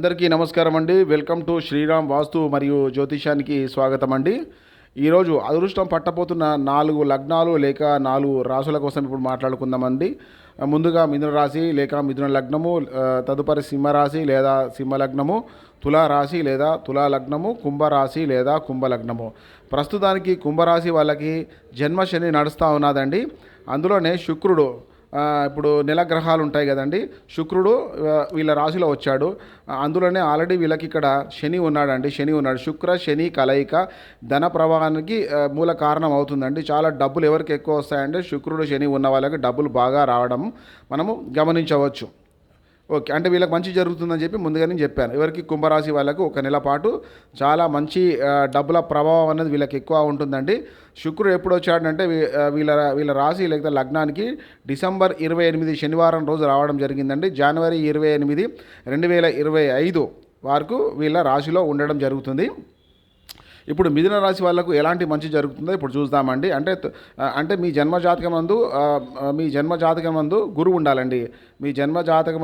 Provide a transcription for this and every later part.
అందరికీ నమస్కారం అండి. వెల్కమ్ టు శ్రీరామ్ వాస్తు మరియు జ్యోతిషానికి స్వాగతం అండి. ఈరోజు అదృష్టం పట్టబోతున్న 4 లగ్నాలు లేక 4 రాసుల కోసం ఇప్పుడు మాట్లాడుకుందామండి. ముందుగా మిథున రాశి లేక మిథున లగ్నము, తదుపరి సింహరాశి లేదా సింహ లగ్నము, తులారాశి లేదా తులా లగ్నము, కుంభరాశి లేదా కుంభ లగ్నము. ప్రస్తుతానికి కుంభరాశి వాళ్ళకి జన్మ శని నడుస్తూ ఉన్నదండి. అందులోనే శుక్రుడు ఇప్పుడు నెల గ్రహాలు ఉంటాయి కదండి. శుక్రుడు వీళ్ళ రాశిలో వచ్చాడు. అందులోనే ఆల్రెడీ వీళ్ళకి ఇక్కడ శని ఉన్నాడండి. శుక్ర శని కలయిక ధన ప్రవాహానికి మూల కారణం అవుతుందండి. చాలా డబ్బులు ఎవరికి ఎక్కువ వస్తాయంటే శుక్రుడు శని ఉన్న వాళ్ళకి డబ్బులు బాగా రావడం మనము గమనించవచ్చు. ఓకే, అంటే వీళ్ళకి మంచి జరుగుతుందని చెప్పి ముందుగానే చెప్పాను. ఎవరికి కుంభరాశి వాళ్ళకు ఒక నెల పాటు చాలా మంచి డబ్బుల ప్రభావం అనేది వీళ్ళకి ఎక్కువ ఉంటుందండి. శుక్రుడు ఎప్పుడు వచ్చాడంటే వీళ్ళ రాశి లేకపోతే లగ్నానికి డిసెంబర్ 28 శనివారం రోజు రావడం జరిగిందండి. జనవరి 28, 2025 వరకు వీళ్ళ రాశిలో ఉండడం జరుగుతుంది. ఇప్పుడు మిథున రాశి వాళ్ళకు ఎలాంటి మంచి జరుగుతుందో ఇప్పుడు చూద్దామండి. అంటే మీ జన్మ నందు గురువు ఉండాలండి. మీ జన్మ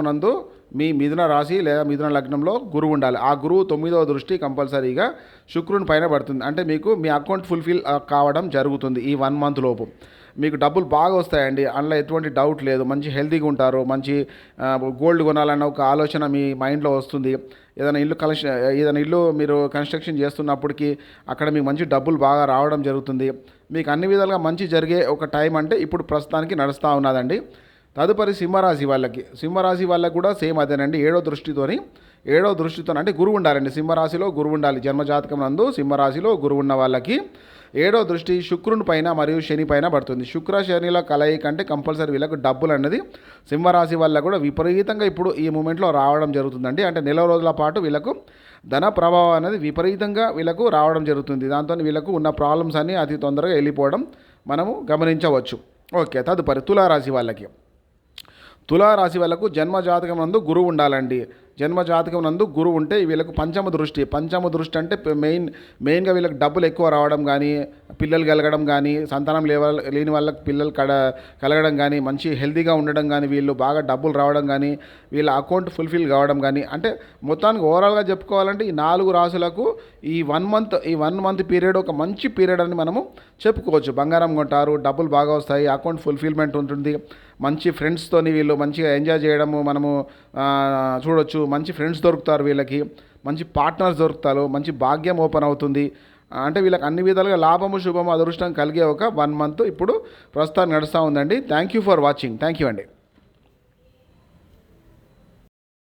నందు మీ మిథున రాశి లేదా మిథున లగ్నంలో గురువు ఉండాలి. ఆ గురువు 9వ దృష్టి కంపల్సరీగా శుక్రుని పైన పడుతుంది. అంటే మీకు మీ అకౌంట్ ఫుల్ఫిల్ కావడం జరుగుతుంది. ఈ 1 మంత్ లోపు మీకు డబ్బులు బాగా వస్తాయండి. అందులో ఎటువంటి డౌట్ లేదు. మంచి హెల్తీగా ఉంటారు. మంచి గోల్డ్ కొనాలన్న ఒక ఆలోచన మీ మైండ్లో వస్తుంది. ఏదైనా ఇల్లు మీరు కన్స్ట్రక్షన్ చేస్తున్నప్పటికీ అక్కడ మీకు మంచి డబ్బులు బాగా రావడం జరుగుతుంది. మీకు అన్ని విధాలుగా మంచి జరిగే ఒక టైం అంటే ఇప్పుడు ప్రస్తుతానికి నడుస్తూ ఉన్నదండి. తదుపరి సింహరాశి వాళ్ళకి కూడా సేమ్ అదేనండి. ఏడో దృష్టితో అంటే గురువు ఉండాలండి. సింహరాశిలో గురువు ఉండాలి. జన్మజాతకం నందు సింహరాశిలో గురువు ఉన్న వాళ్ళకి ఏడో దృష్టి శుక్రుని పైన మరియు శని పైన పడుతుంది. శుక్ర శనిల కలయిక అంటే కంపల్సరీ వీళ్ళకు డబ్బులు అనేది సింహరాశి వల్ల కూడా విపరీతంగా ఇప్పుడు ఈ మూమెంట్లో రావడం జరుగుతుందండి. అంటే నెల రోజుల పాటు వీళ్ళకు ధన ప్రభావం అనేది విపరీతంగా వీళ్ళకు రావడం జరుగుతుంది. దాంతో వీళ్ళకు ఉన్న ప్రాబ్లమ్స్ అన్నీ అతి తొందరగా వెళ్ళిపోవడం మనము గమనించవచ్చు. ఓకే, తదుపరి తులారాశి వాళ్ళకు జన్మజాతకం నందు గురువు ఉండాలండి. జన్మజాతకం నందు గురువు ఉంటే వీళ్ళకు పంచమ దృష్టి అంటే మెయిన్గా వీళ్ళకి డబ్బులు ఎక్కువ రావడం కానీ, పిల్లలు కలగడం కానీ, సంతానం లేని వాళ్ళకి పిల్లలు కలగడం కానీ, మంచి హెల్తీగా ఉండడం కానీ, వీళ్ళు బాగా డబ్బులు రావడం కానీ, వీళ్ళ అకౌంట్ ఫుల్ఫిల్ కావడం కానీ, అంటే మొత్తానికి ఓవరాల్గా చెప్పుకోవాలంటే ఈ 4 రాసులకు ఈ 1 మంత్ పీరియడ్ ఒక మంచి పీరియడ్ అని మనము చెప్పుకోవచ్చు. బంగారం కొంటారు, డబ్బులు బాగా వస్తాయి, అకౌంట్ ఫుల్ఫిల్మెంట్ ఉంటుంది, మంచి ఫ్రెండ్స్తోని వీళ్ళు మంచిగా ఎంజాయ్ చేయడము మనము చూడొచ్చు. మంచి ఫ్రెండ్స్ దొరుకుతారు, వీళ్ళకి మంచి పార్ట్నర్స్ దొరుకుతారు, మంచి భాగ్యం ఓపెన్ అవుతుంది. అంటే వీళ్ళకి అన్ని విధాలుగా లాభము శుభము అదృష్టం కలిగే ఒక 1 మంత్ ఇప్పుడు ప్రస్తుతానికి నడుస్తూ ఉందండి. Thank you for watching. Thank you అండి.